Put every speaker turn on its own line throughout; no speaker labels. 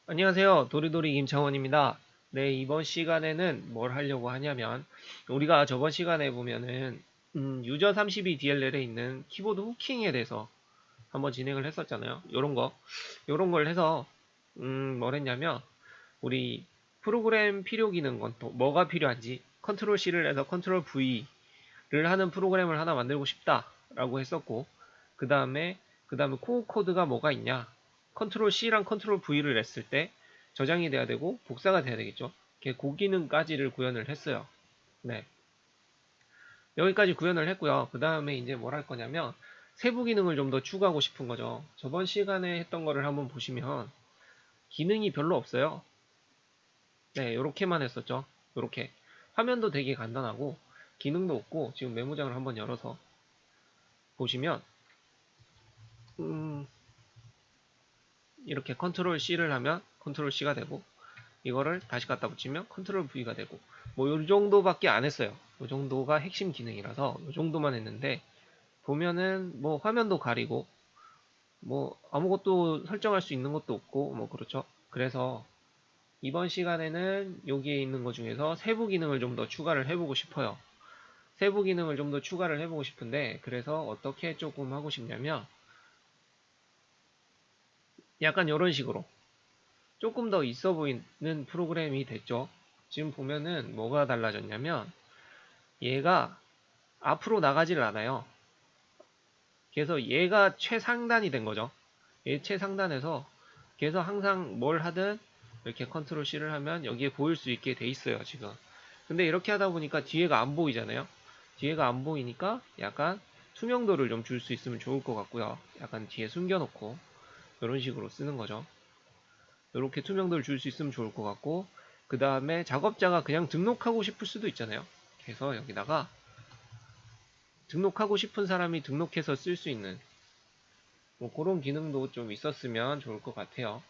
안녕하세요. 도리도리 김창원입니다. 네, 이번 시간에는 뭘 하려고 하냐면, 우리가 저번 시간에 보면은, 유저 32 DLL에 있는 키보드 후킹에 대해서 한번 진행을 했었잖아요. 요런 걸 해서, 뭘 했냐면, 우리 프로그램 필요 기능 건 또 뭐가 필요한지, 컨트롤 C를 해서 컨트롤 V를 하는 프로그램을 하나 만들고 싶다라고 했었고, 그 다음에 코어 코드가 뭐가 있냐, 컨트롤 C랑 컨트롤 V를 했을 때 저장이 돼야 되고 복사가 돼야 되겠죠. 그 기능까지를 구현을 했어요. 네. 여기까지 구현을 했고요. 그 다음에 이제 뭘 할 거냐면 세부 기능을 좀 더 추가하고 싶은 거죠. 저번 시간에 했던 거를 한번 보시면 기능이 별로 없어요. 네, 요렇게만 했었죠. 요렇게. 화면도 되게 간단하고 기능도 없고 지금 메모장을 한번 열어서 보시면 음, 이렇게 컨트롤 C를 하면 컨트롤 C가 되고 이거를 다시 갖다 붙이면 컨트롤 V가 되고 뭐 요 정도밖에 안 했어요. 요 정도가 핵심 기능이라서 요 정도만 했는데 보면은 뭐 화면도 가리고 뭐 아무것도 설정할 수 있는 것도 없고 뭐 그렇죠. 그래서 이번 시간에는 여기에 있는 것 중에서 세부 기능을 좀 더 추가를 해보고 싶어요. 세부 기능을 좀 더 추가를 해보고 싶은데 그래서 어떻게 조금 하고 싶냐면 약간 이런 식으로 조금 더 있어 보이는 프로그램이 됐죠. 지금 보면은 뭐가 달라졌냐면 얘가 앞으로 나가지를 않아요. 그래서 얘가 최상단이 된 거죠. 얘 최상단에서 그래서 항상 뭘 하든 이렇게 컨트롤 C를 하면 여기에 보일 수 있게 돼 있어요, 지금. 근데 이렇게 하다 보니까 뒤에가 안 보이잖아요. 뒤에가 안 보이니까 약간 투명도를 좀 줄 수 있으면 좋을 것 같고요. 약간 뒤에 숨겨놓고 이런 식으로 쓰는 거죠. 이렇게 투명도를 줄 수 있으면 좋을 것 같고 그 다음에 작업자가 그냥 등록하고 싶을 수도 있잖아요. 그래서 여기다가 등록하고 싶은 사람이 등록해서 쓸 수 있는 뭐 그런 기능도 좀 있었으면 좋을 것 같아요.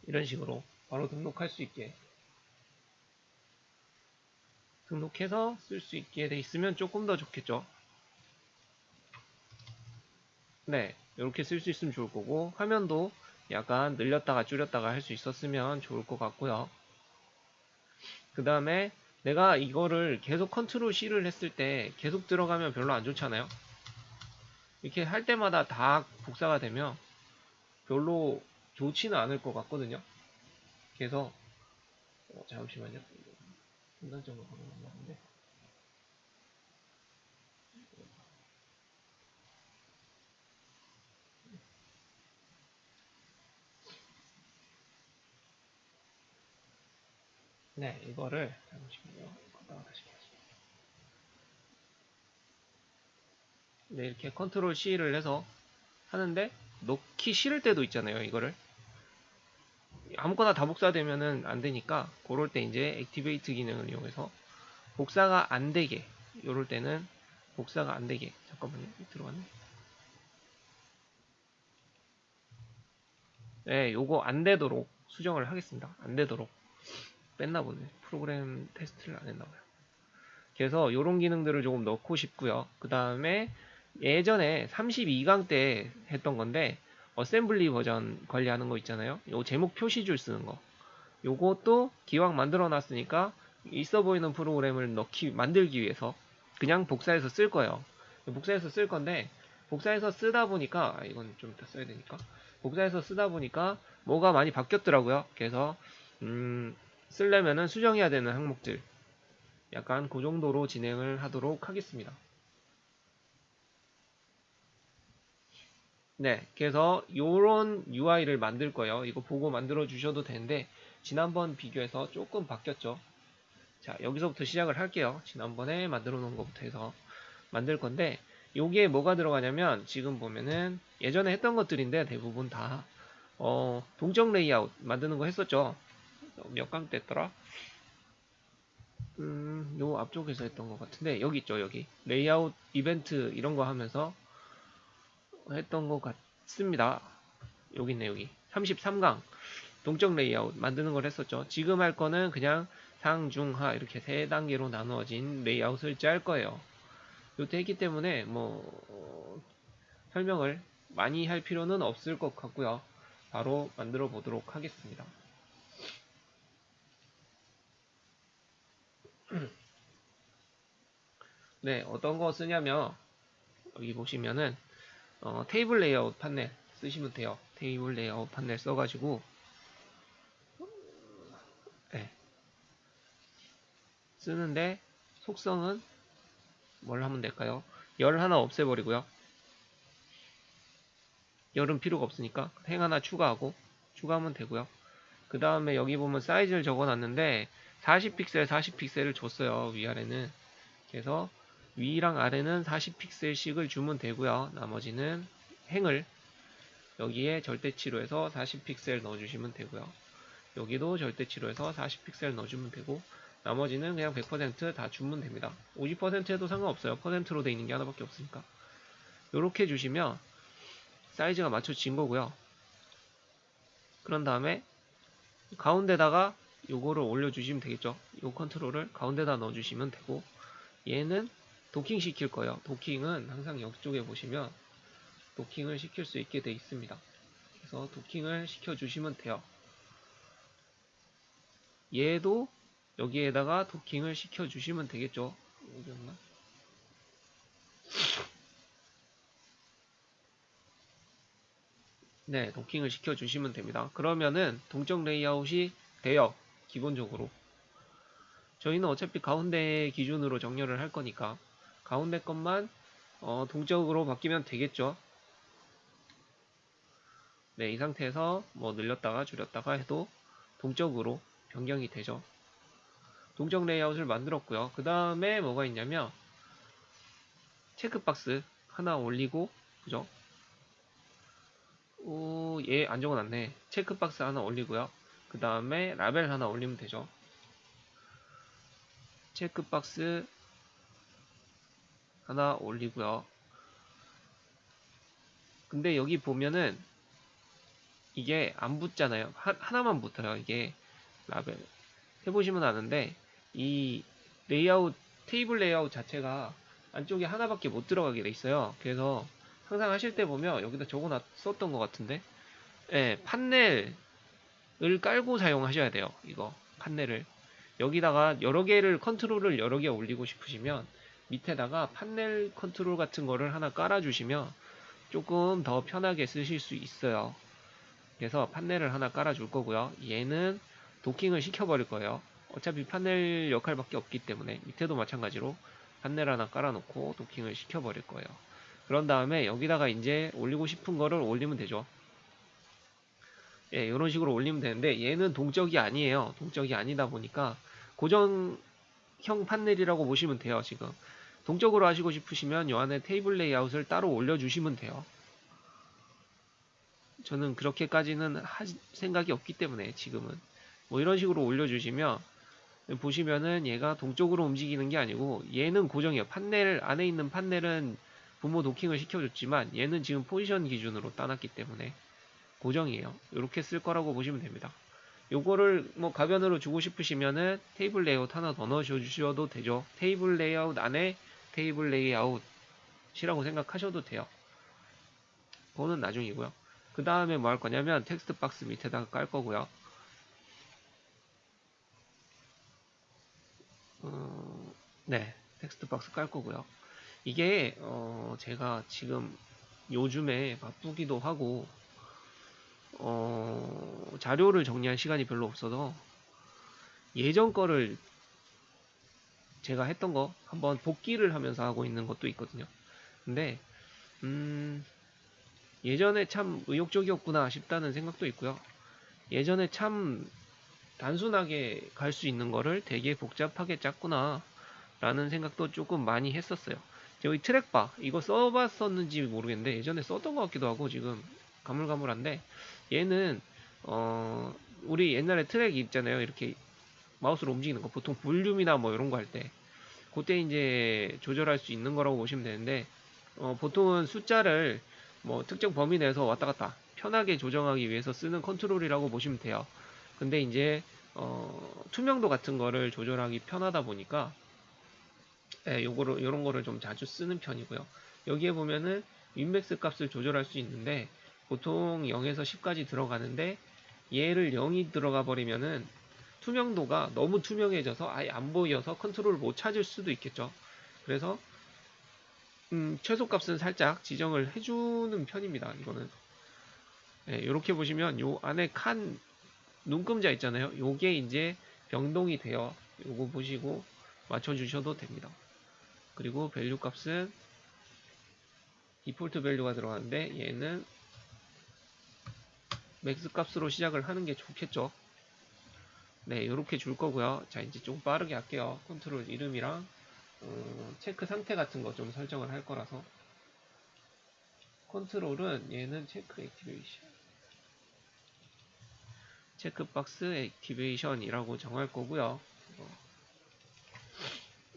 이런 식으로 바로 등록할 수 있게 등록해서 쓸 수 있게 돼 있으면 조금 더 좋겠죠. 네, 이렇게 쓸 수 있으면 좋을 거고 화면도 약간 늘렸다가 줄였다가 할 수 있었으면 좋을 것 같고요. 그 다음에 내가 이거를 계속 컨트롤 C를 했을 때 계속 들어가면 별로 안 좋잖아요. 이렇게 할 때마다 다 복사가 되면 별로 좋지는 않을 것 같거든요. 그래서 잠시만요. 순간적으로 바꿔놨는데 네, 이거를 잠시만요. 걷다가 다시 켜야지. 네, 이렇게 컨트롤 C를 해서 하는데 넣기 싫을 때도 있잖아요. 이거를 아무거나 다 복사되면은 안 되니까 그럴 때 이제 액티베이트 기능을 이용해서 복사가 안 되게 요럴 때는 복사가 안 되게 잠깐만요. 들어갔네. 네, 요거 안 되도록 수정을 하겠습니다. 안 되도록 뺐나 보네. 프로그램 테스트를 안 했나 봐요. 그래서 요런 기능들을 조금 넣고 싶고요. 그 다음에 예전에 32강 때 했던 건데 어셈블리 버전 관리하는 거 있잖아요. 요 제목 표시줄 쓰는 거. 요것도 기왕 만들어 놨으니까 있어 보이는 프로그램을 만들기 위해서 그냥 복사해서 쓸 거예요. 복사해서 쓸 건데 복사해서 쓰다 보니까 이건 좀 이따 써야 되니까 복사해서 쓰다 보니까 뭐가 많이 바뀌었더라고요. 그래서 쓰려면은 수정해야 되는 항목들 약간 그 정도로 진행을 하도록 하겠습니다. 네, 그래서 요런 UI를 만들 거예요. 이거 보고 만들어 주셔도 되는데 지난번 비교해서 조금 바뀌었죠. 자, 여기서부터 시작을 할게요. 지난번에 만들어 놓은 것부터 해서 만들 건데 요게 뭐가 들어가냐면 지금 보면은 예전에 했던 것들인데 대부분 다 동적 레이아웃 만드는 거 했었죠. 몇 강 때였더라? 요 앞쪽에서 했던 것 같은데 여기 있죠. 여기 레이아웃 이벤트 이런 거 하면서 했던 것 같습니다. 여기 있네. 여기 33강 동적 레이아웃 만드는 걸 했었죠. 지금 할 거는 그냥 상, 중, 하 이렇게 세 단계로 나누어진 레이아웃을 짤 거예요. 요때 했기 때문에 뭐 설명을 많이 할 필요는 없을 것 같고요. 바로 만들어 보도록 하겠습니다. 네, 어떤 거 쓰냐면 여기 보시면은 테이블 레이아웃 판넬 쓰시면 돼요. 테이블 레이아웃 판넬 써가지고 네, 쓰는데 속성은 뭘 하면 될까요? 열 하나 없애버리고요. 열은 필요가 없으니까 행 하나 추가하면 되고요. 그 다음에 여기 보면 사이즈를 적어놨는데 40픽셀 40픽셀을 줬어요. 위아래는. 그래서 위랑 아래는 40픽셀씩을 주면 되고요. 나머지는 행을 여기에 절대치로해서 40픽셀 넣어주시면 되고요. 여기도 절대치로해서 40픽셀 넣어주면 되고 나머지는 그냥 100%다 주면 됩니다. 50% 해도 상관없어요. 퍼센트로 돼 있는 게 하나밖에 없으니까. 이렇게 주시면 사이즈가 맞춰진 거고요. 그런 다음에 가운데다가 요거를 올려주시면 되겠죠. 요 컨트롤을 가운데다 넣어주시면 되고 얘는 도킹 시킬 거예요. 도킹은 항상 옆쪽에 보시면 도킹을 시킬 수 있게 돼 있습니다. 그래서 도킹을 시켜주시면 돼요. 얘도 여기에다가 도킹을 시켜주시면 되겠죠. 여기였나? 네, 도킹을 시켜주시면 됩니다. 그러면은 동적 레이아웃이 돼요. 기본적으로. 저희는 어차피 가운데 기준으로 정렬을 할 거니까 가운데 것만 동적으로 바뀌면 되겠죠. 네, 이 상태에서 뭐 늘렸다가 줄였다가 해도 동적으로 변경이 되죠. 동적 레이아웃을 만들었고요. 그 다음에 뭐가 있냐면 체크박스 하나 올리고 그죠? 얘 안 적어놨네. 체크박스 하나 올리고요. 그 다음에 라벨 하나 올리면 되죠. 체크박스 하나 올리고요. 근데 여기 보면은 이게 안 붙잖아요. 하나만 붙어요. 이게 라벨 해보시면 아는데 이 레이아웃 테이블 레이아웃 자체가 안쪽에 하나밖에 못 들어가게 돼 있어요. 그래서 항상 하실 때 보면 여기다 적어놨었던 것 같은데 예, 판넬을 깔고 사용하셔야 돼요. 이거 판넬을 여기다가 여러 개를 컨트롤을 여러 개 올리고 싶으시면 밑에다가 판넬 컨트롤 같은 거를 하나 깔아주시면 조금 더 편하게 쓰실 수 있어요. 그래서 판넬을 하나 깔아줄 거고요. 얘는 도킹을 시켜버릴 거예요. 어차피 판넬 역할밖에 없기 때문에 밑에도 마찬가지로 판넬 하나 깔아놓고 도킹을 시켜버릴 거예요. 그런 다음에 여기다가 이제 올리고 싶은 거를 올리면 되죠. 예, 이런 식으로 올리면 되는데 얘는 동적이 아니에요. 동적이 아니다 보니까 고정형 판넬이라고 보시면 돼요. 지금 동적으로 하시고 싶으시면 이 안에 테이블 레이아웃을 따로 올려주시면 돼요. 저는 그렇게까지는 할 생각이 없기 때문에 지금은 뭐 이런 식으로 올려주시면 보시면은 얘가 동쪽으로 움직이는 게 아니고 얘는 고정이에요. 판넬 안에 있는 판넬은 부모 도킹을 시켜줬지만 얘는 지금 포지션 기준으로 따놨기 때문에 고정이에요. 이렇게 쓸 거라고 보시면 됩니다. 요거를 뭐 가변으로 주고 싶으시면은 테이블 레이아웃 하나 더 넣어 주셔도 되죠. 테이블 레이아웃 안에 테이블 레이아웃이라고 생각하셔도 돼요. 그거는 나중이고요. 그 다음에 뭐 할 거냐면 텍스트 박스 밑에다가 깔 거고요. 네, 텍스트 박스 깔 거고요. 이게 제가 지금 요즘에 바쁘기도 하고 자료를 정리할 시간이 별로 없어서 예전 거를 제가 했던 거 한번 복기를 하면서 하고 있는 것도 있거든요. 근데 예전에 참 의욕적이었구나 싶다는 생각도 있고요. 예전에 참 단순하게 갈 수 있는 거를 되게 복잡하게 짰구나 라는 생각도 조금 많이 했었어요. 저희 트랙바 이거 써봤었는지 모르겠는데 예전에 썼던 것 같기도 하고 지금 가물가물한데 얘는 우리 옛날에 트랙 있잖아요. 이렇게 마우스로 움직이는 거 보통 볼륨이나 뭐 이런 거 할 때 그때 이제 조절할 수 있는 거라고 보시면 되는데 보통은 숫자를 뭐 특정 범위 내에서 왔다 갔다 편하게 조정하기 위해서 쓰는 컨트롤이라고 보시면 돼요. 근데 이제 투명도 같은 거를 조절하기 편하다 보니까 요런 거를 좀 자주 쓰는 편이고요. 여기에 보면은 윈맥스 값을 조절할 수 있는데 보통 0에서 10까지 들어가는데 얘를 0이 들어가 버리면은 투명도가 너무 투명해져서 아예 안 보여서 컨트롤을 못 찾을 수도 있겠죠. 그래서 최소값은 살짝 지정을 해주는 편입니다. 이거는 이렇게 보시면 요 안에 칸 눈금자 있잖아요. 요게 이제 변동이 돼요. 요거 보시고 맞춰주셔도 됩니다. 그리고 밸류 값은 디폴트 밸류가 들어가는데 얘는 맥스 값으로 시작을 하는 게 좋겠죠. 네, 이렇게 줄 거고요. 자, 이제 좀 빠르게 할게요. 컨트롤 이름이랑 체크 상태 같은 거 좀 설정을 할 거라서 컨트롤은 얘는 체크 액티베이션 체크박스 액티베이션이라고 정할 거고요.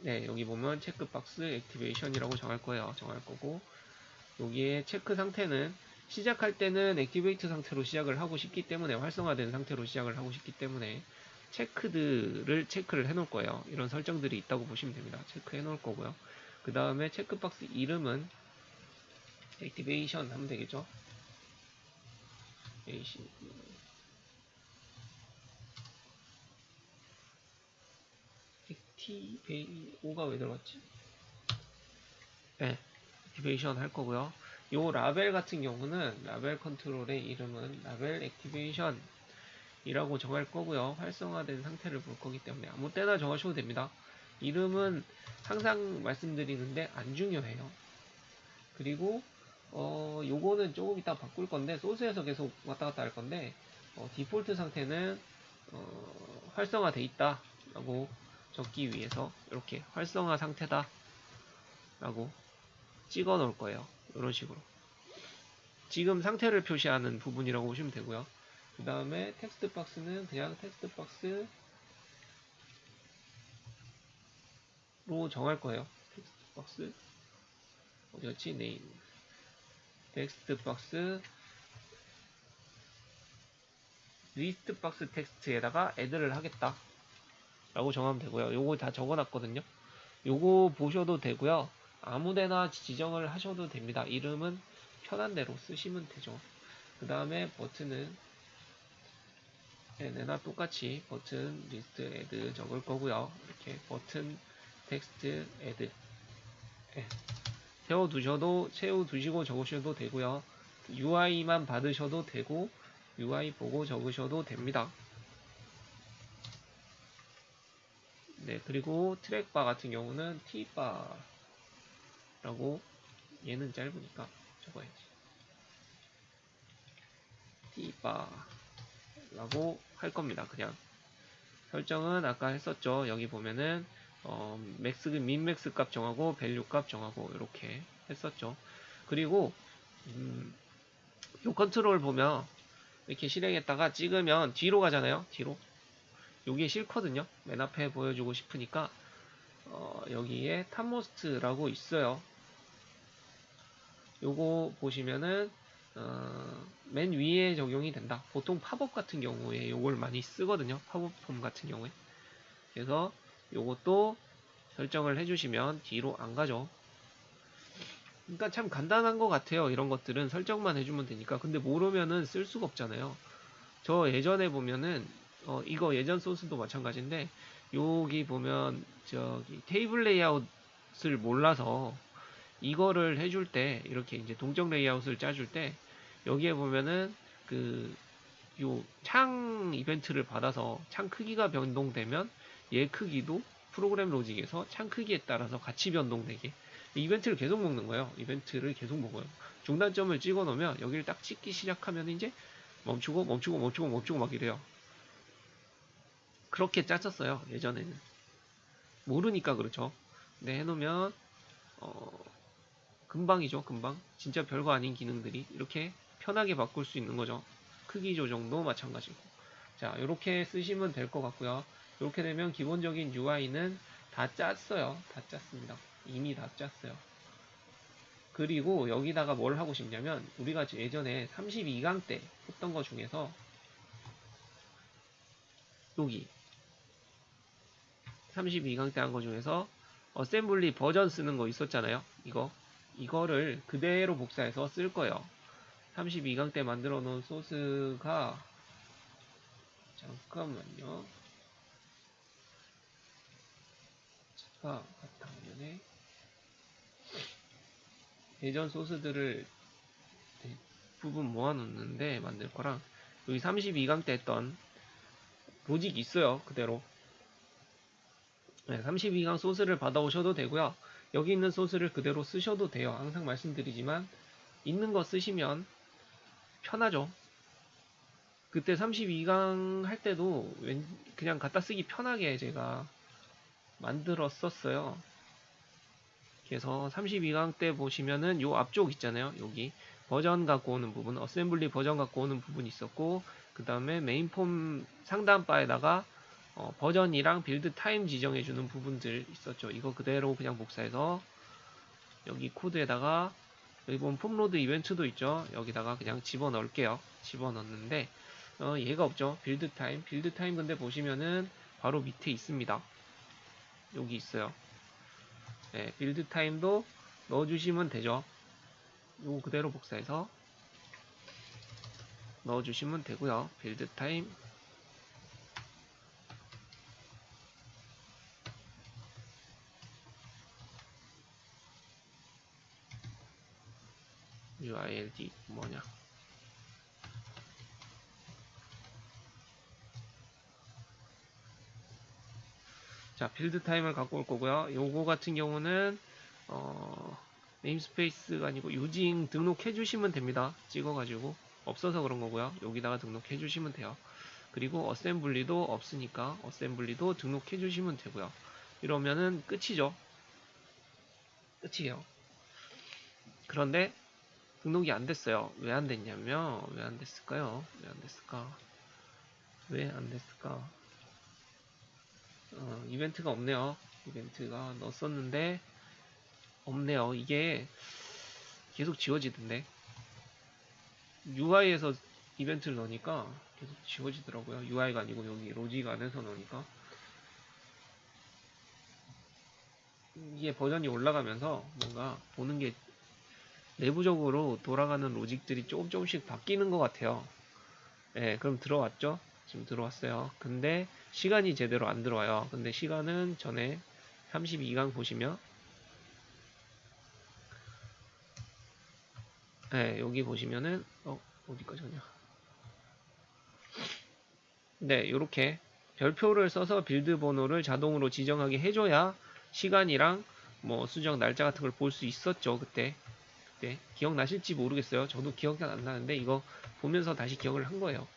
네, 여기 보면 체크박스 액티베이션이라고 정할 거예요. 정할 거고 여기에 체크 상태는 시작할 때는 액티베이트 상태로 시작을 하고 싶기 때문에 활성화된 상태로 시작을 하고 싶기 때문에 체크드를 체크를 해 놓을 거예요. 이런 설정들이 있다고 보시면 됩니다. 체크해 놓을 거고요. 그 다음에 체크박스 이름은 액티베이션 하면 되겠죠. O가 왜 들어갔지? 네, 액티베이션 할 거고요. 요 라벨 같은 경우는 라벨 컨트롤의 이름은 라벨 액티베이션 이라고 정할 거고요. 활성화된 상태를 볼 거기 때문에 아무 때나 정하셔도 됩니다. 이름은 항상 말씀드리는데 안 중요해요. 그리고 요거는 조금 이따 바꿀 건데 소스에서 계속 왔다 갔다 할 건데 디폴트 상태는 활성화돼 있다 라고 적기 위해서 이렇게 활성화 상태다 라고 찍어 놓을 거예요. 이런 식으로 지금 상태를 표시하는 부분이라고 보시면 되고요. 그 다음에 텍스트 박스는 그냥 텍스트 박스로 정할 거예요. 텍스트 박스 어디였지? 네임 텍스트 박스 리스트 박스 텍스트에다가 애드를 하겠다 라고 정하면 되고요. 요거 다 적어놨거든요. 요거 보셔도 되고요. 아무데나 지정을 하셔도 됩니다. 이름은 편한 대로 쓰시면 되죠. 그 다음에 버튼은 얘네나 똑같이 버튼 리스트 애드 적을 거고요. 이렇게 버튼 텍스트 애드 세워두시고 적으셔도 되고요. UI만 받으셔도 되고 UI 보고 적으셔도 됩니다. 네, 그리고 트랙바 같은 경우는 T바라고 얘는 짧으니까 적어야지. T바라고 할 겁니다. 그냥 설정은 아까 했었죠. 여기 보면은 맥스 민맥스 값 정하고 밸류 값 정하고 이렇게 했었죠. 그리고 요 컨트롤 보면 이렇게 실행했다가 찍으면 뒤로 가잖아요. 뒤로. 요게 싫거든요. 맨 앞에 보여주고 싶으니까 여기에 탑모스트라고 있어요. 요거 보시면은 맨 위에 적용이 된다. 보통 팝업 같은 경우에 요걸 많이 쓰거든요. 팝업 폼 같은 경우에. 그래서 요것도 설정을 해주시면 뒤로 안 가죠. 그러니까 참 간단한 것 같아요. 이런 것들은 설정만 해주면 되니까. 근데 모르면은 쓸 수가 없잖아요. 저 예전에 보면은 이거 예전 소스도 마찬가지인데 여기 보면 저기 테이블 레이아웃을 몰라서 이거를 해줄 때 이렇게 이제 동적 레이아웃을 짜줄 때 여기에 보면은 그 요 창 이벤트를 받아서 창 크기가 변동되면 얘 크기도 프로그램 로직에서 창 크기에 따라서 같이 변동되게 이벤트를 계속 먹는 거예요. 이벤트를 계속 먹어요. 중단점을 찍어 놓으면 여기를 딱 찍기 시작하면 이제 멈추고 막 이래요. 그렇게 짰었어요. 예전에는. 모르니까 그렇죠. 근데 해놓으면 금방이죠. 금방. 진짜 별거 아닌 기능들이 이렇게 편하게 바꿀 수 있는 거죠. 크기 조정도 마찬가지고. 자, 이렇게 쓰시면 될 것 같고요. 이렇게 되면 기본적인 UI는 다 짰어요. 다 짰습니다. 이미 다 짰어요. 그리고 여기다가 뭘 하고 싶냐면 우리가 예전에 32강 때 했던 거 중에서 여기 32강 때 한 거 중에서 어셈블리 버전 쓰는 거 있었잖아요. 이거 이거를 그대로 복사해서 쓸 거예요. 32강 때 만들어 놓은 소스가 잠깐만요. 바탕화면에 예전 소스들을 부분 모아놓는데 만들 거랑 여기 32강 때 했던 로직이 있어요. 그대로. 네, 32강 소스를 받아오셔도 되고요. 여기 있는 소스를 그대로 쓰셔도 돼요. 항상 말씀드리지만 있는 거 쓰시면 편하죠. 그때 32강 할 때도 그냥 갖다 쓰기 편하게 제가 만들었었어요. 그래서 32강 때 보시면은 요 앞쪽 있잖아요. 여기 버전 갖고 오는 부분, 어셈블리 버전 갖고 오는 부분이 있었고, 그 다음에 메인 폼 상단 바에다가 버전이랑 빌드 타임 지정해주는 부분들 있었죠. 이거 그대로 그냥 복사해서 여기 코드에다가 여기 보면 폼로드 이벤트도 있죠. 여기다가 그냥 집어넣을게요. 집어넣는데 얘가 없죠. 빌드 타임 근데 보시면은 바로 밑에 있습니다. 여기 있어요. 네, 빌드 타임도 넣어주시면 되죠. 요거 그대로 복사해서 넣어주시면 되고요. 빌드 타임 UILD 뭐냐? 자, 빌드 타임을 갖고 올 거고요. 요거 같은 경우는 네임스페이스가 아니고 유징 등록해 주시면 됩니다. 찍어가지고 없어서 그런 거고요. 여기다가 등록해 주시면 돼요. 그리고 어셈블리도 없으니까 어셈블리도 등록해 주시면 되고요. 이러면은 끝이죠. 끝이에요. 그런데 등록이 안 됐어요. 왜 안 됐냐면 왜 안 됐을까요? 왜 안 됐을까? 왜 안 됐을까? 이벤트가 없네요. 이벤트가 넣었었는데 없네요. 이게 계속 지워지던데 UI에서 이벤트를 넣으니까 계속 지워지더라고요. UI가 아니고 여기 로직 안에서 넣으니까 이게 버전이 올라가면서 뭔가 보는 게 내부적으로 돌아가는 로직들이 조금씩 바뀌는 것 같아요. 네, 그럼 들어왔죠? 지금 들어왔어요. 근데 시간이 제대로 안 들어와요. 근데 시간은 전에 32강 보시면 네, 여기 보시면은 어디까지 가냐? 네, 이렇게 별표를 써서 빌드 번호를 자동으로 지정하게 해줘야 시간이랑 뭐 수정 날짜 같은 걸 볼 수 있었죠. 그때 기억나실지 모르겠어요. 저도 기억이 안 나는데 이거 보면서 다시 기억을 한 거예요.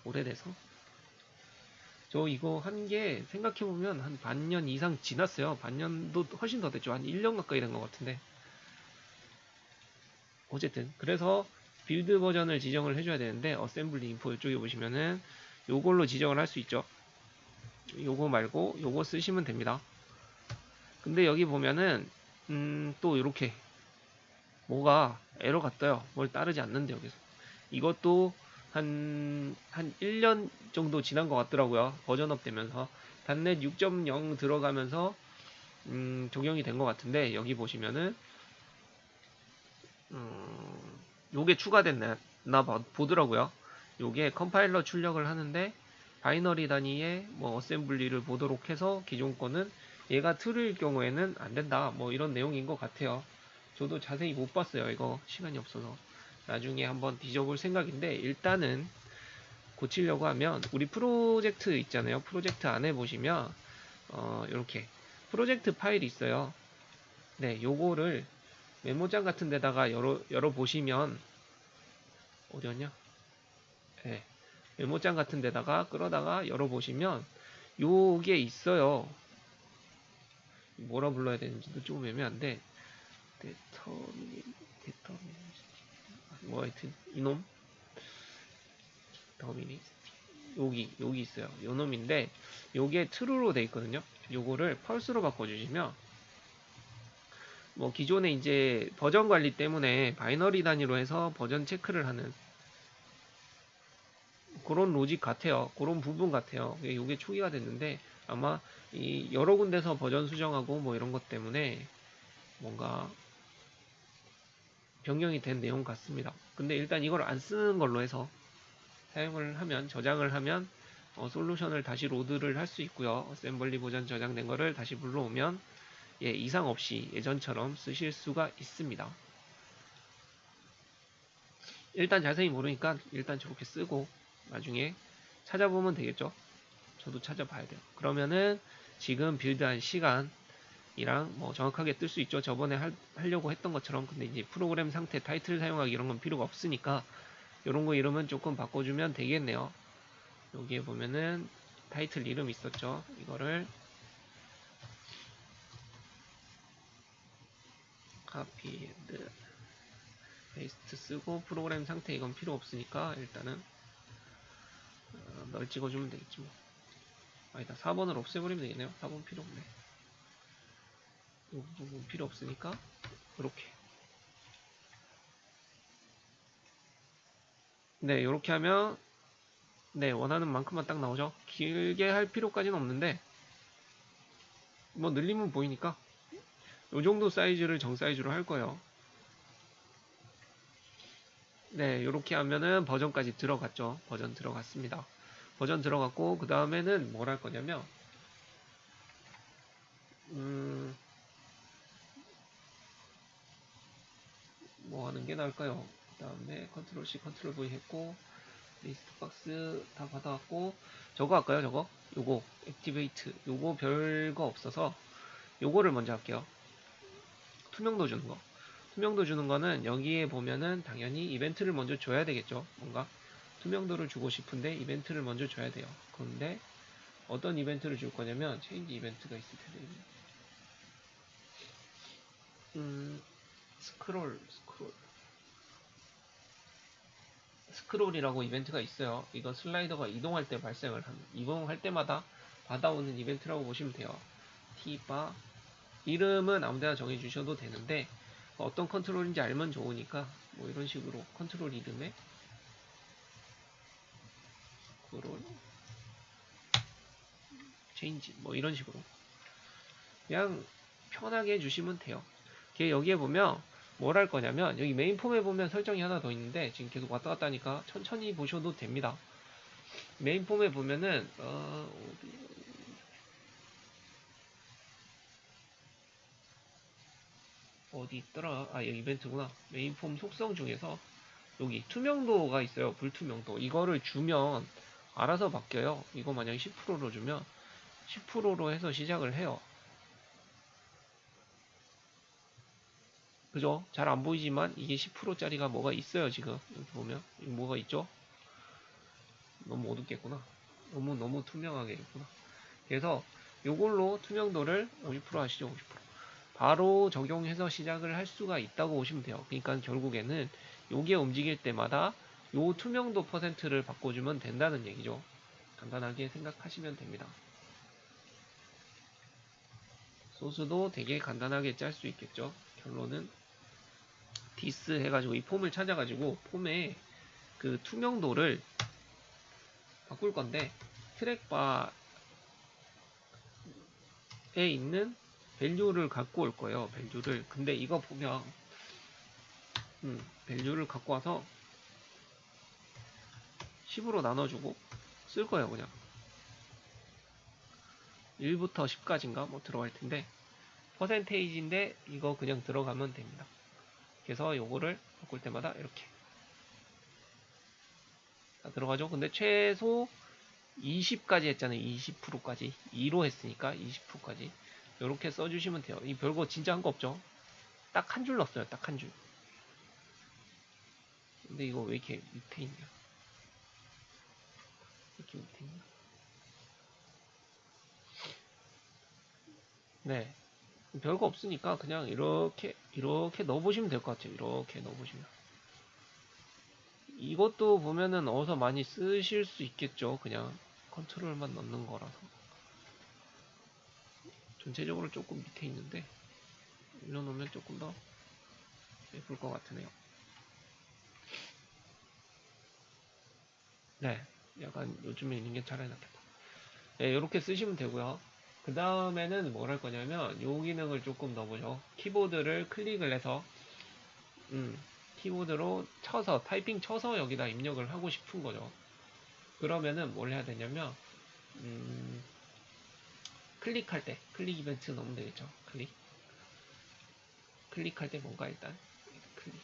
오래돼서 저 이거 한 게 생각해보면 한 반년 이상 지났어요. 반년도 훨씬 더 됐죠. 한 1년 가까이 된 것 같은데 어쨌든 그래서 빌드 버전을 지정을 해줘야 되는데 어셈블리 인포 이쪽에 보시면은 요걸로 지정을 할 수 있죠. 요거 말고 요거 쓰시면 됩니다. 근데 여기 보면은 또 이렇게 뭐가 에러가 떠요. 뭘 따르지 않는데요. 계속 이것도 한 1년 정도 지난 것 같더라고요. 버전업 되면서 단넷 6.0 들어가면서 적용이 된 것 같은데 여기 보시면은 요게 추가됐나 보더라고요. 요게 컴파일러 출력을 하는데 바이너리 단위의 뭐 어셈블리를 보도록 해서 기존 거는 얘가 트루일 경우에는 안 된다. 뭐 이런 내용인 것 같아요. 저도 자세히 못 봤어요. 이거 시간이 없어서 나중에 한번 뒤져볼 생각인데 일단은 고치려고 하면 우리 프로젝트 있잖아요. 프로젝트 안에 보시면 이렇게 프로젝트 파일이 있어요. 네, 요거를 메모장 같은 데다가 열어 보시면 어디였냐? 네, 메모장 같은 데다가 끌어다가 열어 보시면 요게 있어요. 뭐라 불러야 되는지도 조금 애매한데 데터미니 뭐 하여튼 이놈 더미니 여기 있어요. 요 놈인데 요게 true로 돼 있거든요. 요거를 false로 바꿔주시면 뭐 기존에 이제 버전 관리 때문에 바이너리 단위로 해서 버전 체크를 하는 그런 로직 같아요. 그런 부분 같아요. 요게 초기화 됐는데 아마 이 여러 군데서 버전 수정하고 뭐 이런 것 때문에 뭔가 변경이 된 내용 같습니다. 근데 일단 이걸 안 쓰는 걸로 해서 사용을 하면, 저장을 하면 솔루션을 다시 로드를 할 수 있고요. 어셈블리 버전 저장된 거를 다시 불러오면 이상 없이 예전처럼 쓰실 수가 있습니다. 일단 자세히 모르니까 일단 저렇게 쓰고 나중에 찾아보면 되겠죠. 저도 찾아봐야 돼요. 그러면은 지금 빌드한 시간이랑 뭐 정확하게 뜰 수 있죠. 저번에 하려고 했던 것처럼. 근데 이제 프로그램 상태, 타이틀 사용하기 이런 건 필요가 없으니까 이런 거 이름은 조금 바꿔주면 되겠네요. 여기에 보면은 타이틀 이름 있었죠. 이거를 카피 앤드 페이스트 쓰고, 프로그램 상태 이건 필요 없으니까 일단은 널 찍어주면 되겠지 뭐. 아니다, 4번을 없애버리면 되겠네요. 4번 필요 없네. 이 부분 필요 없으니까 이렇게. 네, 이렇게 하면 네, 원하는 만큼만 딱 나오죠. 길게 할 필요까지는 없는데 뭐 늘리면 보이니까 이 정도 사이즈를 정 사이즈로 할 거예요. 네, 이렇게 하면은 버전까지 들어갔죠. 버전 들어갔습니다. 버전 들어갔고, 그 다음에는 뭘 할 거냐면 뭐 하는 게 나을까요? 그 다음에 컨트롤 C, 컨트롤 V 했고, 리스트 박스 다 받아왔고, 저거 할까요? 저거? 요거 액티베이트, 요거 별거 없어서 요거를 먼저 할게요. 투명도 주는 거. 투명도 주는 거는 여기에 보면은 당연히 이벤트를 먼저 줘야 되겠죠. 뭔가 투명도를 주고 싶은데 이벤트를 먼저 줘야 돼요. 그런데 어떤 이벤트를 줄 거냐면 체인지 이벤트가 있을 텐데, 스크롤이라고 이벤트가 있어요. 이거 슬라이더가 이동할 때 발생을 합니다. 이동할 때마다 받아오는 이벤트라고 보시면 돼요. T바 이름은 아무데나 정해주셔도 되는데 어떤 컨트롤인지 알면 좋으니까 뭐 이런 식으로 컨트롤 이름에 스크롤 체인지 뭐 이런 식으로 그냥 편하게 해주시면 돼요. 여기에 보면 뭘 할 거냐면 여기 메인 폼에 보면 설정이 하나 더 있는데 지금 계속 왔다 갔다 하니까 천천히 보셔도 됩니다. 메인 폼에 보면은 어디 있더라? 아, 여기 이벤트구나. 메인 폼 속성 중에서 여기 투명도가 있어요. 불투명도. 이거를 주면 알아서 바뀌어요. 이거 만약에 10%로 주면 10%로 해서 시작을 해요. 그죠? 잘 안 보이지만 이게 10%짜리가 뭐가 있어요. 지금 여기 보면 여기 뭐가 있죠? 너무 어둡겠구나. 너무 투명하게 있구나. 그래서 요걸로 투명도를 50% 하시죠. 50%. 바로 적용해서 시작을 할 수가 있다고 보시면 돼요. 그러니까 결국에는 요게 움직일 때마다 요 투명도 퍼센트를 바꿔주면 된다는 얘기죠. 간단하게 생각하시면 됩니다. 소스도 되게 간단하게 짤 수 있겠죠. 결론은 디스 해가지고 이 폼을 찾아가지고 폼에 그 투명도를 바꿀 건데 트랙바에 있는 밸류를 갖고 올 거예요. 밸류를. 근데 이거 보면 밸류를 갖고 와서 10으로 나눠주고 쓸 거예요. 그냥 1부터 10까지인가 뭐 들어갈 텐데 퍼센테이지인데 이거 그냥 들어가면 됩니다. 그래서 요거를 바꿀 때마다 이렇게 다 들어가죠. 근데 최소 20까지 했잖아요. 20%까지 2로 했으니까 20%까지 이렇게 써주시면 돼요. 이 별거 진짜 한 거 없죠. 딱 한 줄 넣었어요. 딱 한 줄. 근데 이거 왜 이렇게 밑에 있냐? 이렇게 밑에 있냐? 네. 별거 없으니까 그냥 이렇게 넣어보시면 될 것 같아요. 이렇게 넣어보시면. 이것도 보면은 어디서 많이 쓰실 수 있겠죠. 그냥 컨트롤만 넣는 거라서. 전체적으로 조금 밑에 있는데 올려놓으면 조금 더 예쁠 것 같으네요. 네. 약간 요즘에 있는 게 잘 해놨겠다. 네, 이렇게 쓰시면 되고요. 그 다음에는 뭘 할 거냐면 요 기능을 조금 넣어보죠. 키보드를 클릭을 해서 키보드로 쳐서 타이핑 쳐서 여기다 입력을 하고 싶은 거죠. 그러면은 뭘 해야 되냐면 클릭할 때 클릭 이벤트 넣으면 되겠죠. 클릭할 때 뭔가 일단 클릭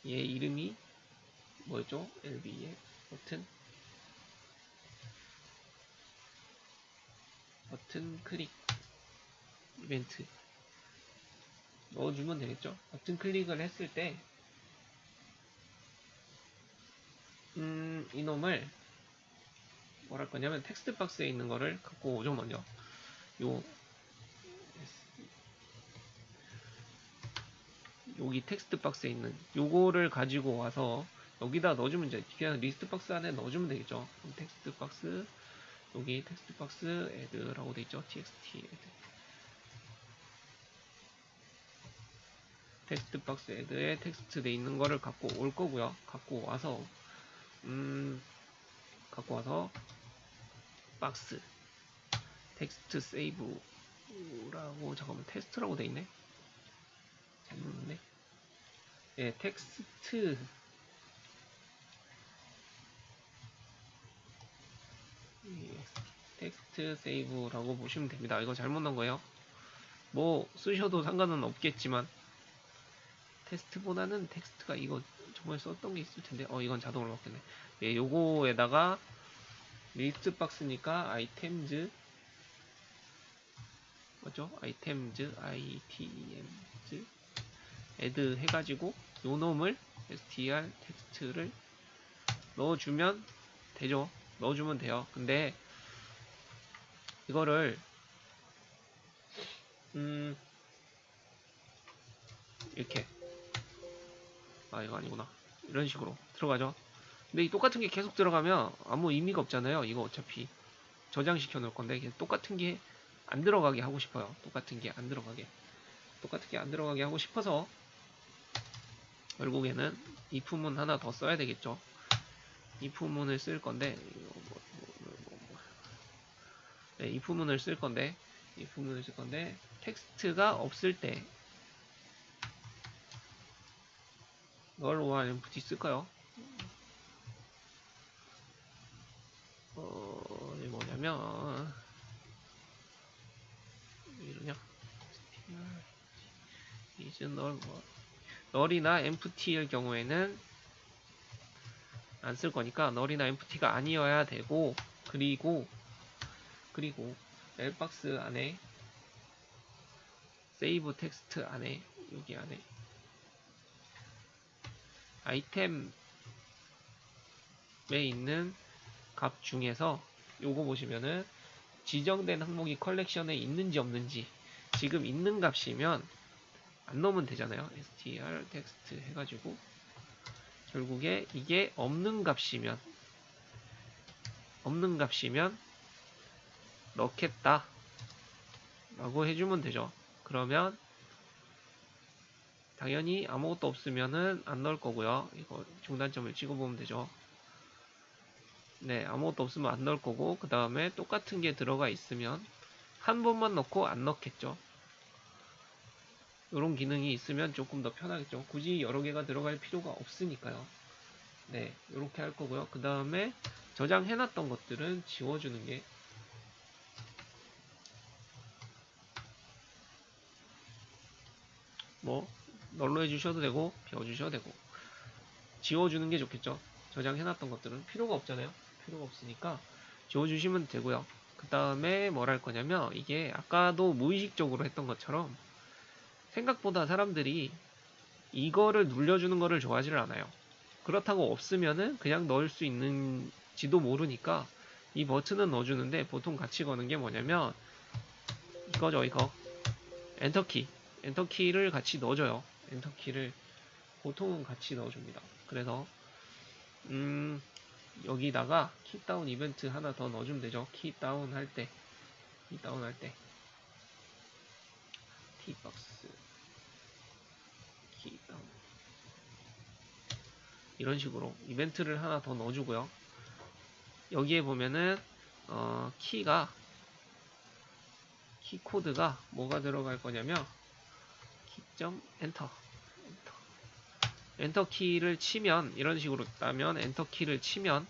얘 이름이 뭐였죠? LB의 버튼 클릭 이벤트 넣어주면 되겠죠. 버튼 클릭을 했을 때 이놈을 뭐랄 거냐면 텍스트 박스에 있는 거를 갖고 오죠. 먼저 요 여기 텍스트 박스에 있는 요거를 가지고 와서 여기다 넣어주면 이제 그냥 리스트 박스 안에 넣어주면 되겠죠. 텍스트 박스 여기 텍스트 박스 add라고 돼 있죠. txt add 텍스트 박스 add에 텍스트 돼 있는 거를 갖고 올 거고요. 갖고 와서 박스 텍스트 세이브라고 잠깐만 테스트라고 돼 있네. 잘못 넣네. 예, 텍스트 세이브라고 보시면 됩니다. 이거 잘못 넣은 거예요. 뭐 쓰셔도 상관은 없겠지만 테스트보다는 텍스트가 이거 저번에 썼던 게 있을 텐데 이건 자동으로 바뀌네. 예, 요거에다가 리스트 박스니까 아이템즈 뭐죠? 아이템즈 add 해가지고 요 놈을 str 텍스트를 넣어주면 되죠. 넣어주면 돼요. 근데 이거를 이렇게 이거 아니구나. 이런 식으로 들어가죠. 근데 이 똑같은 게 계속 들어가면 아무 의미가 없잖아요. 이거 어차피 저장시켜 놓을 건데 똑같은 게 안 들어가게 하고 싶어요. 똑같은 게 안 들어가게 하고 싶어서 결국에는 if문 하나 더 써야 되겠죠. if문을 쓸 건데 네, if문을 쓸 건데 텍스트가 없을 때 널 or empty 쓸까요? 뭐냐면 이러냐 is 널이나 empty일 경우에는 안 쓸 거니까 널이나 empty가 아니어야 되고 그리고 멜박스 안에 세이브 텍스트 안에 여기 안에 아이템에 있는 값 중에서 요거 보시면은 지정된 항목이 컬렉션에 있는지 없는지 지금 있는 값이면 안 넣으면 되잖아요. str 텍스트 해가지고 결국에 이게 없는 값이면 넣겠다 라고 해주면 되죠. 그러면 당연히 아무것도 없으면은 안 넣을 거고요. 이거 중단점을 찍어보면 되죠. 네, 아무것도 없으면 안 넣을 거고 그 다음에 똑같은 게 들어가 있으면 한 번만 넣고 안 넣겠죠. 이런 기능이 있으면 조금 더 편하겠죠. 굳이 여러 개가 들어갈 필요가 없으니까요. 네, 이렇게 할 거고요. 그 다음에 저장해놨던 것들은 지워주는 게 뭐 널로 해주셔도 되고 비워주셔도 되고 지워주는 게 좋겠죠. 저장해놨던 것들은 필요가 없잖아요. 필요가 없으니까 지워주시면 되고요. 그 다음에 뭘 할 거냐면 이게 아까도 무의식적으로 했던 것처럼 생각보다 사람들이 이거를 눌려주는 거를 좋아하지를 않아요. 그렇다고 없으면은 그냥 넣을 수 있는지도 모르니까 이 버튼은 넣어주는데 보통 같이 거는 게 뭐냐면 이거죠. 이거 엔터키를 같이 넣어줘요. 엔터키를 보통은 같이 넣어줍니다. 그래서 여기다가 키다운 이벤트 하나 더 넣어주면 되죠. 키다운 할 때 t박스 키다운 이런 식으로 이벤트를 하나 더 넣어주고요. 여기에 보면은 키 코드가 뭐가 들어갈 거냐면 키.엔터 엔터키를 치면 이런 식으로 따면 엔터키를 치면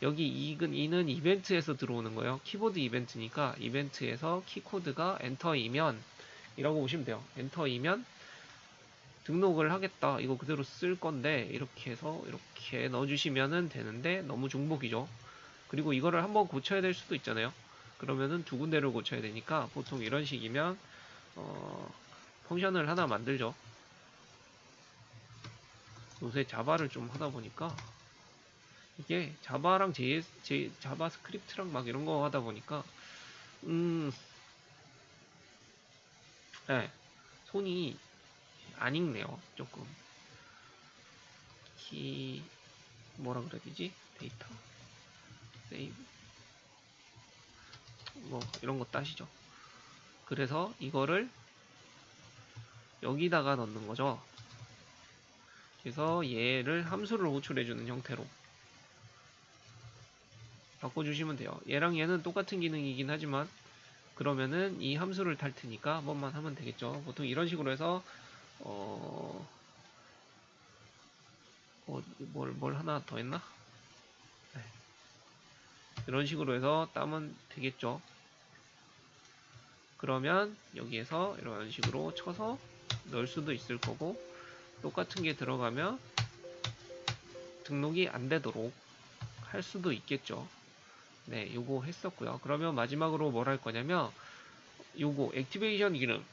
여기 이는 이벤트에서 들어오는 거예요. 키보드 이벤트니까 이벤트에서 키코드가 엔터이면 이라고 보시면 돼요. 엔터이면 등록을 하겠다. 이거 그대로 쓸 건데 이렇게 해서 이렇게 넣어주시면 되는데 너무 중복이죠. 그리고 이거를 한번 고쳐야 될 수도 있잖아요. 그러면은 두 군데를 고쳐야 되니까 보통 이런 식이면 펑션을 하나 만들죠. 요새 자바를 좀 하다 보니까 이게 자바랑 자바스크립트랑 막 이런 거 하다 보니까 네, 손이 안 익네요. 조금 뭐라 그래야 되지? 데이터 세이브 뭐 이런 거 따시죠. 그래서 이거를 여기다가 넣는 거죠. 그래서 얘를 함수를 호출해주는 형태로 바꿔주시면 돼요. 얘랑 얘는 똑같은 기능이긴 하지만 그러면은 이 함수를 탈 테니까 한 번만 하면 되겠죠. 보통 이런 식으로 해서 뭘 하나 더 했나? 네. 이런 식으로 해서 따면 되겠죠. 그러면 여기에서 이런 식으로 쳐서 넣을 수도 있을 거고 똑같은 게 들어가면 등록이 안 되도록 할 수도 있겠죠. 네, 요거 했었고요. 그러면 마지막으로 뭘 할 거냐면 요거 액티베이션 기능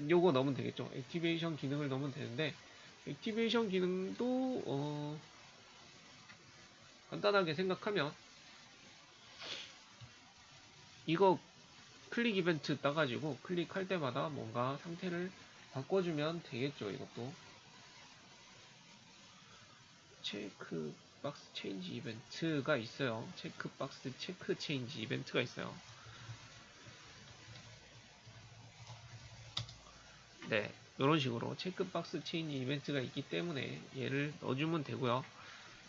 요거 넣으면 되겠죠. 액티베이션 기능을 넣으면 되는데 액티베이션 기능도 간단하게 생각하면 이거 클릭 이벤트 따가지고 클릭할 때마다 뭔가 상태를 바꿔주면 되겠죠. 이것도 체크 박스 체인지 이벤트가 있어요. 체크 박스 체크 체인지 이벤트가 있어요. 네, 이런 식으로 체크박스 체인지 이벤트가 있기 때문에 얘를 넣어주면 되고요.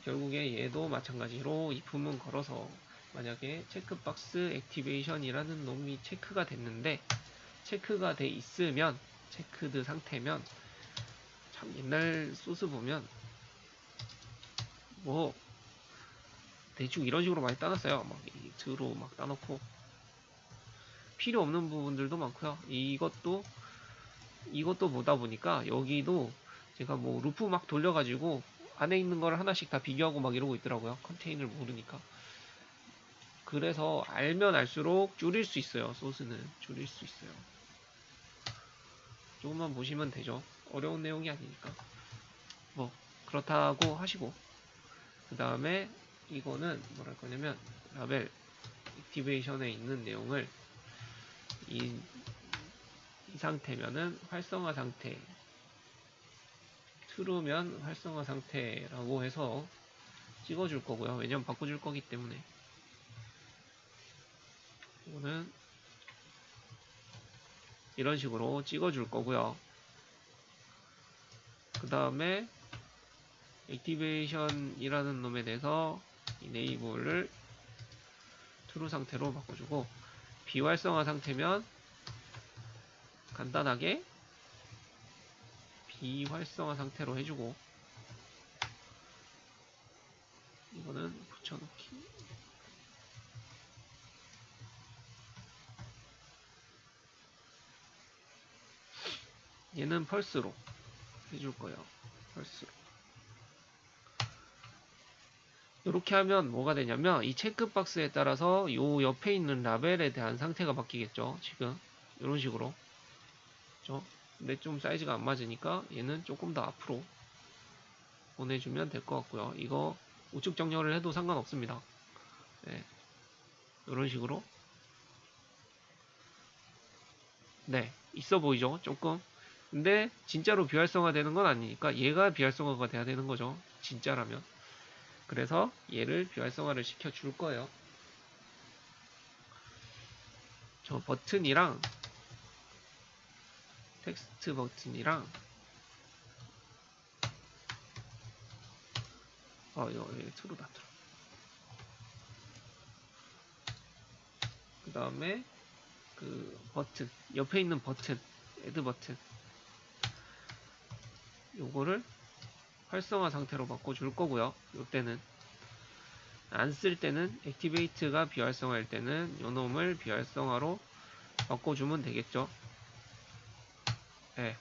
결국에 얘도 마찬가지로 if문 걸어서 만약에 체크박스 액티베이션이라는 놈이 체크가 됐는데 체크가 돼 있으면 체크드 상태면 참 옛날 소스 보면 뭐 대충 이런 식으로 많이 따놨어요. 막 드로 막 따놓고 필요 없는 부분들도 많고요. 이것도 보다 보니까 여기도 제가 뭐 루프 막 돌려가지고 안에 있는 걸 하나씩 다 비교하고 막 이러고 있더라고요. 컨테이너를 모르니까. 그래서 알면 알수록 줄일 수 있어요. 소스는 줄일 수 있어요. 조금만 보시면 되죠. 어려운 내용이 아니니까. 뭐 그렇다고 하시고 그 다음에 이거는 뭐랄 거냐면 라벨 액티베이션에 있는 내용을 이 상태면은 활성화 상태 true면 활성화 상태라고 해서 찍어줄 거고요. 왜냐면 바꿔줄 거기 때문에 이거는 이런 식으로 찍어줄 거고요. 그 다음에 액티베이션이라는 놈에 대해서 enable을 true 상태로 바꿔주고 비활성화 상태면 간단하게 비활성화 상태로 해주고 이거는 붙여넣기 얘는 펄스로 해줄 거예요. 펄스로 이렇게 하면 뭐가 되냐면 이 체크박스에 따라서 요 옆에 있는 라벨에 대한 상태가 바뀌겠죠. 지금 이런 식으로 그렇죠? 근데 좀 사이즈가 안 맞으니까 얘는 조금 더 앞으로 보내주면 될 것 같고요. 이거 우측 정렬을 해도 상관없습니다. 네, 이런 식으로 네 있어 보이죠? 조금 근데 진짜로 비활성화 되는 건 아니니까 얘가 비활성화가 돼야 되는 거죠. 진짜라면 그래서 얘를 비활성화를 시켜 줄 거예요. 저 버튼이랑 텍스트 버튼이랑 이거 트루다 트루. 그 다음에 그 버튼 옆에 있는 버튼 애드 버튼 요거를 활성화 상태로 바꿔줄 거고요. 요때는 안 쓸 때는 액티베이트가 비활성화일 때는 요 놈을 비활성화로 바꿔주면 되겠죠. 네.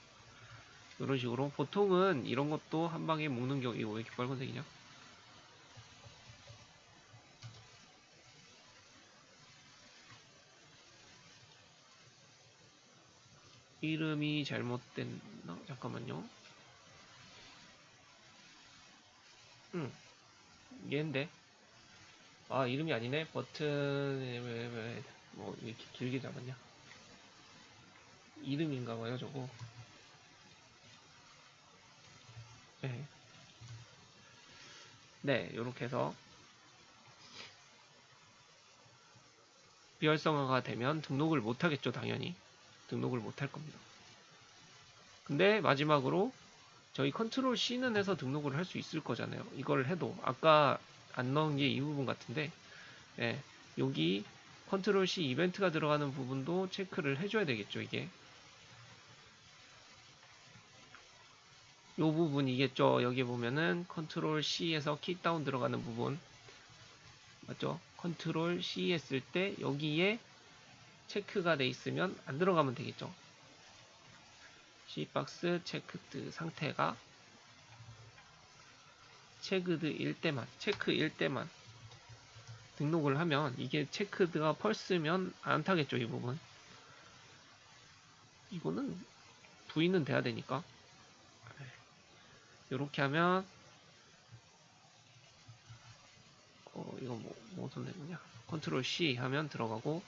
이런 식으로 보통은 이런 것도 한 방에 묶는 경우. 이거 왜 이렇게 빨간색이냐? 이름이 잘못됐나? 잠깐만요. 얘인데. 아, 이름이 아니네. 버튼 뭐 이렇게 길게 잡았냐? 이름인가봐요, 저거. 네. 네, 요렇게 해서 비활성화가 되면 등록을 못하겠죠, 당연히. 등록을 못할 겁니다. 근데 마지막으로 저희 컨트롤 C는 해서 등록을 할 수 있을 거잖아요. 이걸 해도 아까 안 넣은 게 이 부분 같은데, 예, 여기 컨트롤 C 이벤트가 들어가는 부분도 체크를 해줘야 되겠죠, 이게. 요 부분이겠죠. 여기 보면은 컨트롤 C에서 킥다운 들어가는 부분 맞죠? 컨트롤 C 했을 때 여기에 체크가 돼 있으면 안 들어가면 되겠죠. C박스 체크드 상태가 체크드일 때만 등록을 하면 이게 체크드가 펄스면 안 타겠죠, 이 부분. 이거는 부인은 돼야 되니까. 이렇게 하면 이거 뭐 선택이냐? 컨트롤 C 하면 들어가고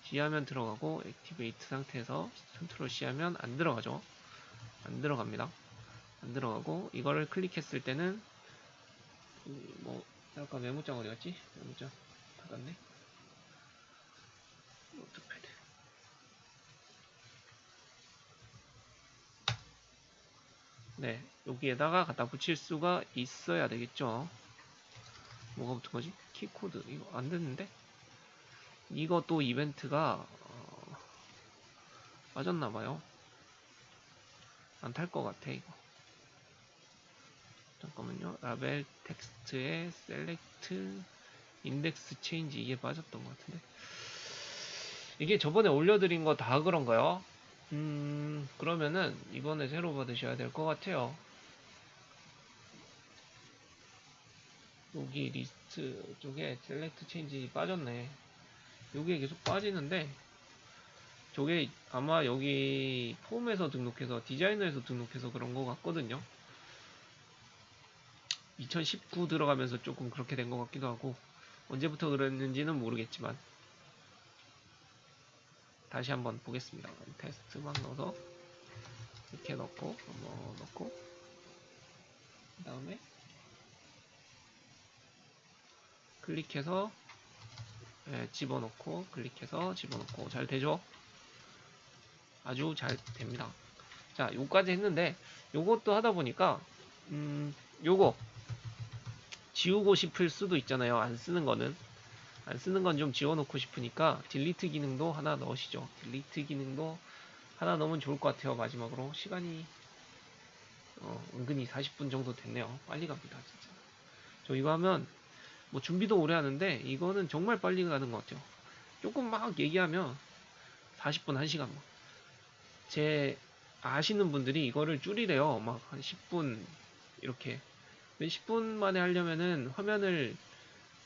C 하면 들어가고 액티베이트 상태에서 컨트롤 C 하면 안 들어가죠. 안 들어갑니다. 안 들어가고 이거를 클릭했을 때는 아까 메모장 어디 갔지? 메모장 닫았네. 노트패드. 네, 여기에다가 갖다 붙일 수가 있어야 되겠죠. 뭐가 붙은 거지? 키코드 이거 안 됐는데? 이거 또 이벤트가 빠졌나봐요. 안 탈 것 같아 이거. 잠깐만요. 라벨 텍스트에 셀렉트 인덱스 체인지 이게 빠졌던 것 같은데. 이게 저번에 올려드린 거 다 그런가요? 그러면은 이번에 새로 받으셔야 될 것 같아요. 여기 리스트 쪽에 셀렉트 체인지 빠졌네. 여기에 계속 빠지는데 저게 아마 여기 폼에서 등록해서 디자이너에서 등록해서 그런 것 같거든요. 2019 들어가면서 조금 그렇게 된 것 같기도 하고 언제부터 그랬는지는 모르겠지만 다시 한번 보겠습니다. 테스트만 넣어서 이렇게 넣고 한번 넣고 그 다음에 클릭해서 집어넣고 클릭해서 집어넣고 잘 되죠? 아주 잘 됩니다. 자, 요까지 했는데 요것도 하다 보니까 요거 지우고 싶을 수도 있잖아요. 안 쓰는 거는 안 쓰는 건 좀 지워놓고 싶으니까 딜리트 기능도 하나 넣으시죠. 딜리트 기능도 하나 넣으면 좋을 것 같아요. 마지막으로 시간이 은근히 40분 정도 됐네요. 빨리 갑니다. 진짜. 저 이거 하면 뭐 준비도 오래 하는데 이거는 정말 빨리 가는 것 같아요. 조금 막 얘기하면 40분 1시간 막. 제 아시는 분들이 이거를 줄이래요. 막 한 10분 이렇게. 10분 만에 하려면은 화면을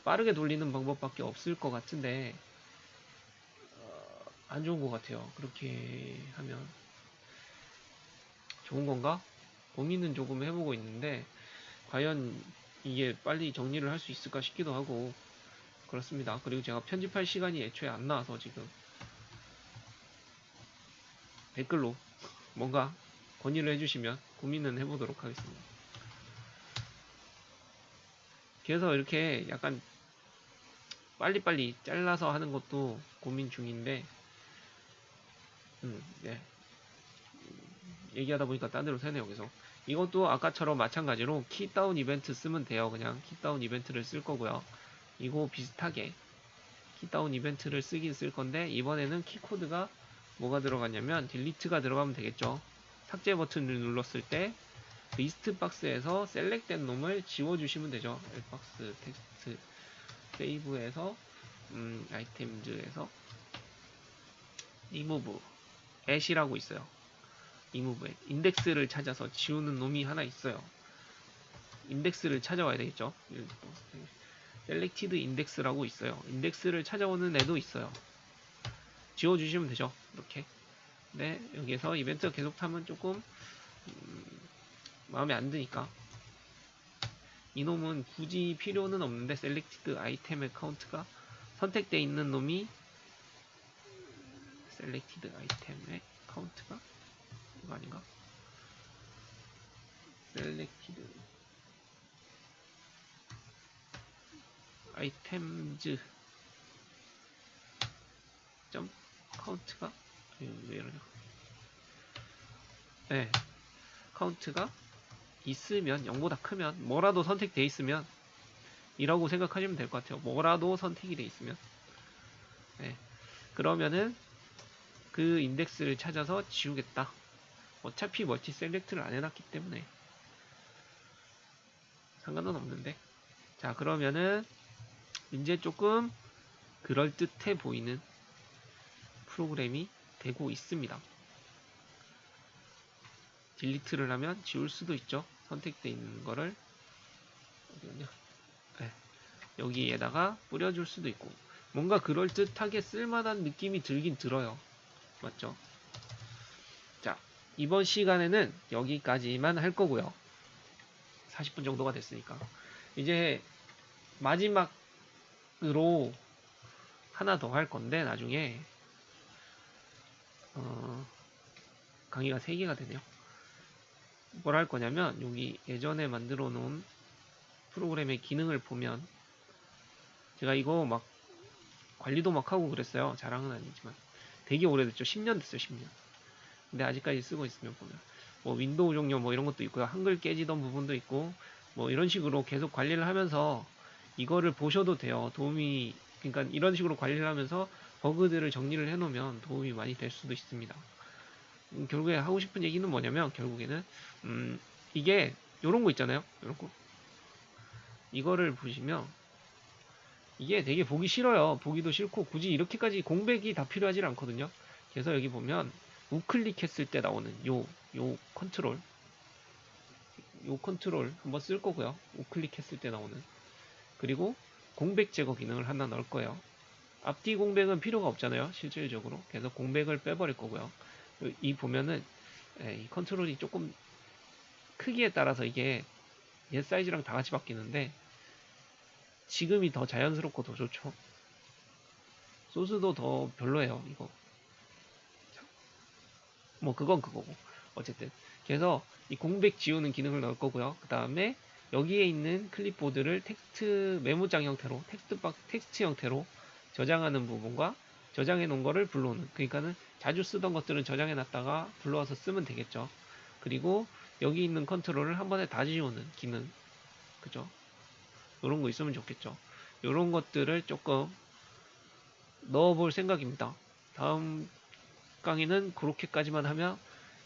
빠르게 돌리는 방법밖에 없을 것 같은데 안 좋은 것 같아요. 그렇게 하면 좋은 건가? 고민은 조금 해보고 있는데 과연 이게 빨리 정리를 할 수 있을까 싶기도 하고 그렇습니다. 그리고 제가 편집할 시간이 애초에 안 나와서 지금 댓글로 뭔가 건의를 해주시면 고민은 해보도록 하겠습니다. 그래서 이렇게 약간 빨리빨리 잘라서 하는 것도 고민 중인데 네. 얘기하다 보니까 딴 데로 새네요. 여기서 이것도 아까처럼 마찬가지로 키다운 이벤트 쓰면 돼요. 그냥 키다운 이벤트를 쓸 거고요. 이거 비슷하게 키다운 이벤트를 쓰긴 쓸 건데 이번에는 키코드가 뭐가 들어갔냐면 딜리트가 들어가면 되겠죠. 삭제 버튼을 눌렀을 때 리스트 박스에서 셀렉된 놈을 지워주시면 되죠. L박스 텍스트 세이브에서 아이템즈에서 remove at이라고 있어요. remove at. 인덱스를 찾아서 지우는 놈이 하나 있어요. 인덱스를 찾아와야 되겠죠. selected index라고 있어요. 인덱스를 찾아오는 애도 있어요. 지워주시면 되죠. 이렇게. 네, 여기에서 이벤트 계속 타면 조금 마음에 안 드니까 이놈은 굳이 필요는 없는데 selected item account가 선택되어 있는 놈이 selected item account가 이거 아닌가? selected items 점 count가 왜 이러냐? 네, count가 있으면 0보다 크면 뭐라도 선택돼 있으면 이라고 생각하시면 될 것 같아요. 뭐라도 선택이 돼 있으면 네, 그러면은 그 인덱스를 찾아서 지우겠다. 어차피 멀티 셀렉트를 안 해놨기 때문에 상관은 없는데 자 그러면은 이제 조금 그럴듯해 보이는 프로그램이 되고 있습니다. 딜리트를 하면 지울 수도 있죠. 선택되어 있는 거를 어디였냐? 네, 여기에다가 뿌려줄 수도 있고 뭔가 그럴듯하게 쓸만한 느낌이 들긴 들어요. 맞죠? 자, 이번 시간에는 여기까지만 할 거고요. 40분 정도가 됐으니까 이제 마지막으로 하나 더 할 건데 나중에 강의가 3개가 되네요. 뭘 할 거냐면 여기 예전에 만들어 놓은 프로그램의 기능을 보면 제가 이거 막 관리도 막 하고 그랬어요. 자랑은 아니지만 되게 오래됐죠. 10년 됐어요. 10년. 근데 아직까지 쓰고 있으면 보면 뭐 윈도우 종료 뭐 이런 것도 있고요. 한글 깨지던 부분도 있고 뭐 이런 식으로 계속 관리를 하면서 이거를 보셔도 돼요. 도움이 그러니까 이런 식으로 관리를 하면서 버그들을 정리를 해놓으면 도움이 많이 될 수도 있습니다. 결국에 하고 싶은 얘기는 뭐냐면 결국에는 이게 요런 거 있잖아요. 요런 거 이거를 보시면 이게 되게 보기 싫어요. 보기도 싫고 굳이 이렇게까지 공백이 다 필요하지 않거든요. 그래서 여기 보면 우클릭했을 때 나오는 요 컨트롤 한번 쓸 거고요. 우클릭했을 때 나오는 그리고 공백 제거 기능을 하나 넣을 거예요. 앞뒤 공백은 필요가 없잖아요. 실질적으로. 그래서 공백을 빼버릴 거고요. 이 보면은 이 컨트롤이 조금 크기에 따라서 이게 얘 사이즈랑 다 같이 바뀌는데 지금이 더 자연스럽고 더 좋죠. 소스도 더 별로예요. 이거 뭐 그건 그거고 어쨌든 그래서 이 공백 지우는 기능을 넣을 거고요. 그 다음에 여기에 있는 클립보드를 텍스트 메모장 형태로 텍스트 형태로 저장하는 부분과 저장해 놓은 거를 불러오는 그러니까는 자주 쓰던 것들은 저장해 놨다가 불러와서 쓰면 되겠죠. 그리고 여기 있는 컨트롤을 한 번에 다 지우는 기능 그죠? 이런 거 있으면 좋겠죠. 이런 것들을 조금 넣어볼 생각입니다. 다음 강의는 그렇게까지만 하면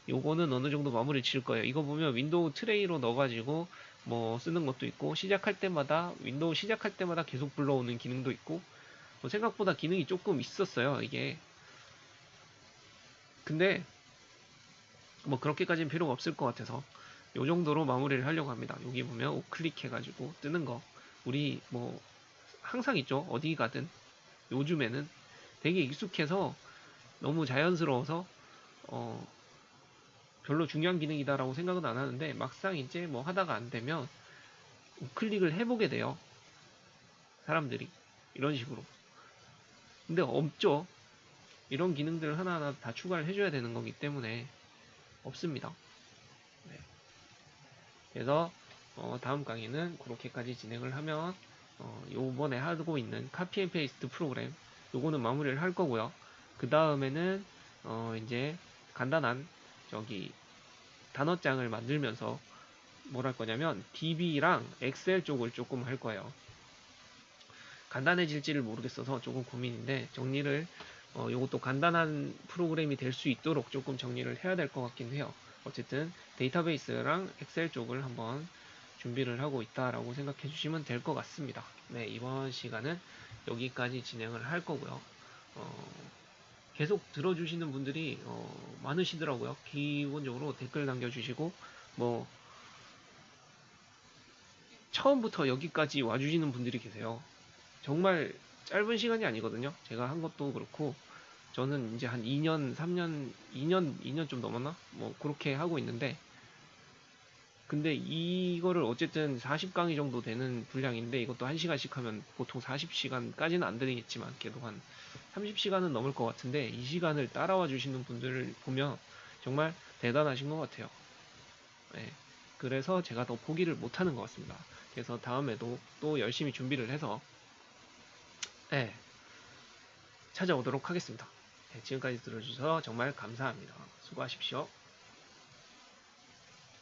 요거는 어느 정도 마무리 지을 거예요. 이거 보면 윈도우 트레이로 넣어가지고 뭐 쓰는 것도 있고 시작할 때마다 윈도우 시작할 때마다 계속 불러오는 기능도 있고 뭐 생각보다 기능이 조금 있었어요. 이게 근데 뭐 그렇게까지는 필요가 없을 것 같아서 요 정도로 마무리를 하려고 합니다. 여기 보면 우클릭 해가지고 뜨는 거 우리 뭐 항상 있죠. 어디 가든 요즘에는 되게 익숙해서 너무 자연스러워서 별로 중요한 기능이다라고 생각은 안 하는데 막상 이제 뭐 하다가 안 되면 우클릭을 해보게 돼요. 사람들이 이런 식으로. 근데 없죠. 이런 기능들을 하나하나 다 추가를 해줘야 되는 거기 때문에 없습니다. 네. 그래서 다음 강의는 그렇게까지 진행을 하면 요번에 하고 있는 카피 앤 페이스트 프로그램 요거는 마무리를 할 거고요. 그 다음에는 이제 간단한 저기 단어장을 만들면서 뭘 할 거냐면 DB랑 엑셀 쪽을 조금 할 거예요. 간단해질지를 모르겠어서 조금 고민인데 정리를 이것도 간단한 프로그램이 될 수 있도록 조금 정리를 해야 될 것 같긴 해요. 어쨌든 데이터베이스랑 엑셀 쪽을 한번 준비를 하고 있다라고 생각해 주시면 될 것 같습니다. 네, 이번 시간은 여기까지 진행을 할 거고요. 계속 들어주시는 분들이 많으시더라고요. 기본적으로 댓글 남겨주시고 뭐 처음부터 여기까지 와주시는 분들이 계세요. 정말 짧은 시간이 아니거든요. 제가 한 것도 그렇고 저는 이제 한 2년, 3년, 2년 좀 넘었나? 뭐 그렇게 하고 있는데 근데 이거를 어쨌든 40강의 정도 되는 분량인데 이것도 1시간씩 하면 보통 40시간까지는 안 되겠지만 그래도 한 30시간은 넘을 것 같은데 이 시간을 따라와 주시는 분들을 보면 정말 대단하신 것 같아요. 네. 그래서 제가 더 포기를 못하는 것 같습니다. 그래서 다음에도 또 열심히 준비를 해서 네, 찾아오도록 하겠습니다. 네, 지금까지 들어주셔서 정말 감사합니다. 수고하십시오.